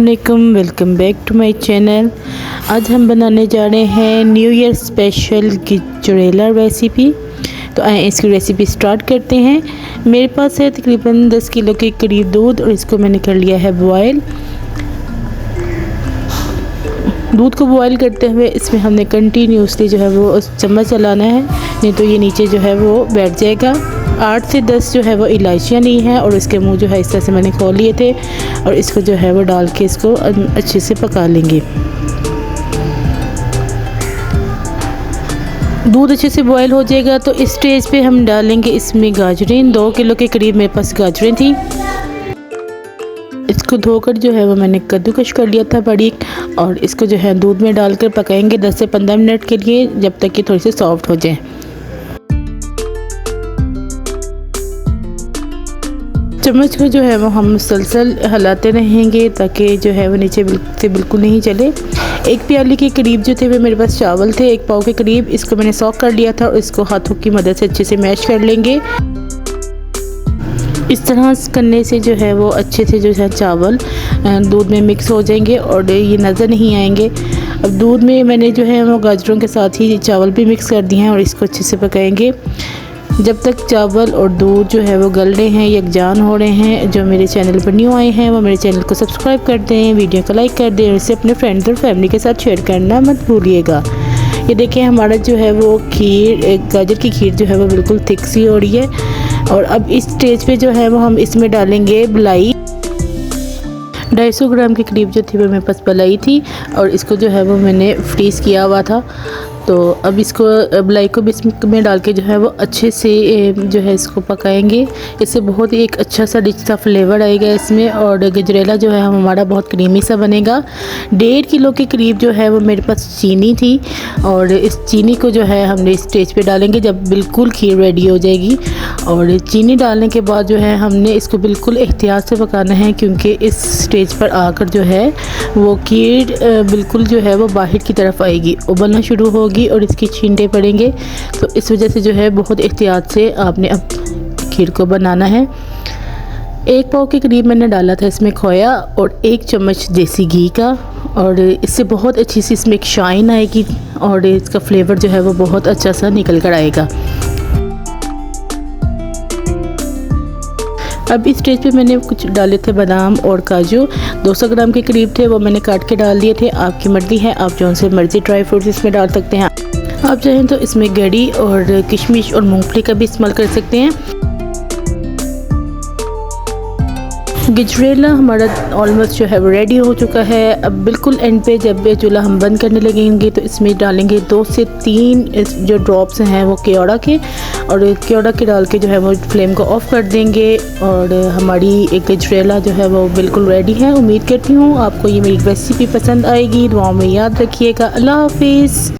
वालेकुम, welcome back to my channel. आज हम बनाने जा रहे हैं new year special gajrela recipe. तो आए इसकी रेसिपी स्टार्ट करते हैं। मेरे पास है तकरीबन 10 किलो के करीब दूध और इसको मैंने कर लिया है बॉयल। दूध को बॉयल करते हुए इसमें हमने कंटिन्यूसली जो है वो चम्मच चलाना है, नहीं तो ये नीचे जो है वो बैठ जाएगा। 8 से 10 जो है वो इलायचियाँ ली हैं और इसके मुंह जो है इस तरह से मैंने खोल लिए थे और इसको जो है वो डाल के इसको अच्छे से पका लेंगे। दूध अच्छे से बॉयल हो जाएगा तो इस स्टेज पे हम डालेंगे इसमें गाजरें। 2 किलो के करीब मेरे पास गाजरें थी। इसको धोकर जो है वो मैंने कद्दूकश कर लिया था बारीक और इसको जो है दूध में डालकर पकाएंगे 10 से 15 मिनट के लिए, जब तक कि थोड़ी सी सॉफ्ट हो जाए। चम्मच को जो है वो हम मुसलसल हिलाते रहेंगे ताकि जो है वो नीचे से बिल्कुल नहीं चले। 1 प्याली के करीब जो थे वो मेरे पास चावल थे, 1 पाव के करीब। इसको मैंने सॉक कर लिया था और इसको हाथों की मदद से अच्छे से मैश कर लेंगे। इस तरह करने से जो है वो अच्छे से जो है चावल दूध में मिक्स हो जाएंगे और ये नज़र नहीं आएंगे। अब दूध में मैंने जो है वो गाजरों के साथ ही चावल भी मिक्स कर दिए हैं और इसको अच्छे से पकाएंगे जब तक चावल और दूध जो है वो गल रहे हैं, यकजान हो रहे हैं। जो मेरे चैनल पर न्यू आए हैं वो मेरे चैनल को सब्सक्राइब कर दें, वीडियो को लाइक कर दें और इसे अपने फ्रेंड्स और फैमिली के साथ शेयर करना मत भूलिएगा। ये देखिए हमारा जो है वो खीर, गाजर की खीर जो है वो बिल्कुल थिक सी हो रही है। और अब इस स्टेज पे जो है वो हम इसमें डालेंगे मलाई। 250 ग्राम के करीब जो थी वो मेरे पास मलाई थी और इसको जो है वो मैंने फ्रीज़ किया हुआ था। तो अब इसको मलाई को भी इसमें डाल के जो है वो अच्छे से जो है इसको पकाएंगे। इससे बहुत ही एक अच्छा सा रिच सा फ्लेवर आएगा इसमें और गजरेला जो है हमारा बहुत क्रीमी सा बनेगा। 1.5 किलो के करीब जो है वो मेरे पास चीनी थी और इस चीनी को जो है हमने इस स्टेज पे डालेंगे जब बिल्कुल खीर रेडी हो जाएगी। और चीनी डालने के बाद जो है हमने इसको बिल्कुल एहतियात से पकाना है, क्योंकि इस स्टेज पर आकर जो है वो खीर बिल्कुल जो है वो बाहर की तरफ आएगी, उबलना शुरू होगी और इसकी छींटे पड़ेंगे। तो इस वजह से जो है बहुत एहतियात से आपने अब खीर को बनाना है। 1 पाव के करीब मैंने डाला था इसमें खोया और 1 चम्मच देसी घी का, और इससे बहुत अच्छी सी इसमें एक शाइन आएगी और इसका फ्लेवर जो है वो बहुत अच्छा सा निकल कर आएगा। अब इस स्टेज पे मैंने कुछ डाले थे बादाम और काजू, 200 ग्राम के करीब थे, वो मैंने काट के डाल दिए थे। आपकी मर्ज़ी है, आप जो से मर्ज़ी ड्राई फ्रूट्स इसमें डाल सकते हैं। आप चाहें तो इसमें गरी और किशमिश और मूंगफली का भी इस्तेमाल कर सकते हैं। गजरेला हमारा ऑलमोस्ट जो है वो रेडी हो चुका है। अब बिल्कुल एंड पे जब चूल्हा हम बंद करने लगेंगे तो इसमें डालेंगे 2 से 3 जो ड्रॉप्स हैं वो केवड़ा के, और केवड़ा के डाल के जो है वो फ्लेम को ऑफ़ कर देंगे और हमारी एक गजरेला जो है वो बिल्कुल रेडी है। उम्मीद करती हूँ आपको ये मेरी रेसिपी पसंद आएगी। दुआओं में याद रखिएगा। अल्लाह हाफिज़।